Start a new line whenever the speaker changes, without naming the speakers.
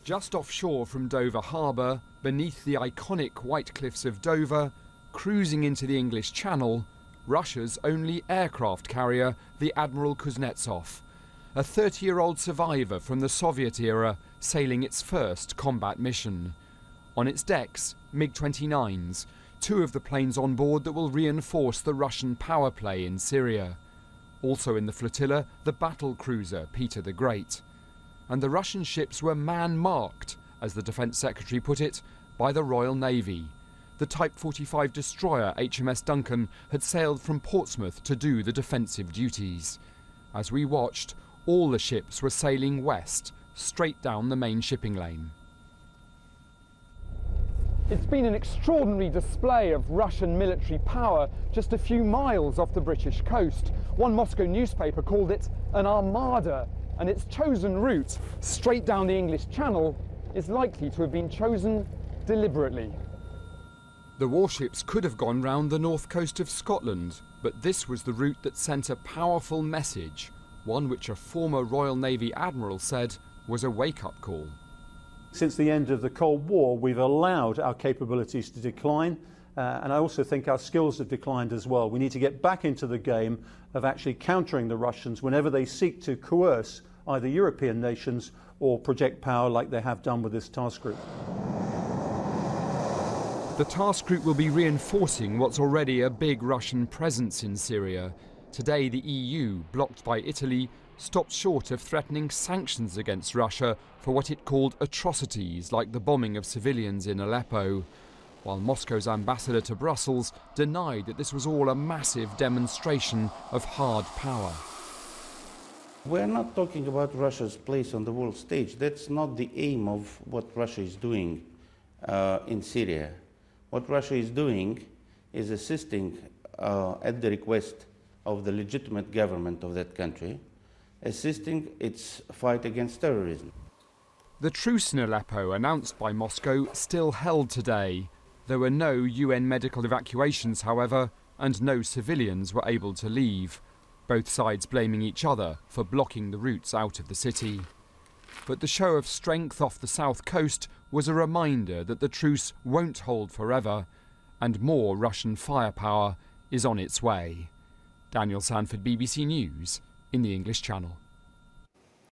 Just offshore from Dover Harbour, beneath the iconic White Cliffs of Dover, cruising into the English Channel, Russia's only aircraft carrier, the Admiral Kuznetsov, a 30-year-old survivor from the Soviet era sailing its first combat mission. On its decks, MiG-29s, two of the planes on board that will reinforce the Russian power play in Syria. Also in the flotilla, the battle cruiser Peter the Great. And the Russian ships were man-marked, as the Defence Secretary put it, by the Royal Navy. The Type 45 destroyer HMS Duncan had sailed from Portsmouth to do the defensive duties. As we watched, all the ships were sailing west, straight down the main shipping lane. It's been an extraordinary display of Russian military power just a few miles off the British coast. One Moscow newspaper called it an armada, and its chosen route, straight down the English Channel, is likely to have been chosen deliberately. The warships could have gone round the north coast of Scotland, but this was the route that sent a powerful message, one which a former Royal Navy admiral said was a wake-up call.
Since the end of the Cold War, we've allowed our capabilities to decline, and I also think our skills have declined as well. We need to get back into the game of actually countering the Russians whenever they seek to coerce either European nations or project power like they have done with this task group.
The task group will be reinforcing what's already a big Russian presence in Syria. Today, the EU, blocked by Italy, stopped short of threatening sanctions against Russia for what it called atrocities like the bombing of civilians in Aleppo, while Moscow's ambassador to Brussels denied that this was all a massive demonstration of hard power.
We're not talking about Russia's place on the world stage. That's not the aim of what Russia is doing in Syria. What Russia is doing is assisting at the request of the legitimate government of that country, assisting its fight against terrorism.
The truce in Aleppo, announced by Moscow, still held today. There were no UN medical evacuations, however, and no civilians were able to leave, both sides blaming each other for blocking the routes out of the city. But the show of strength off the south coast was a reminder that the truce won't hold forever, and more Russian firepower is on its way. Daniel Sandford, BBC News, in the English Channel.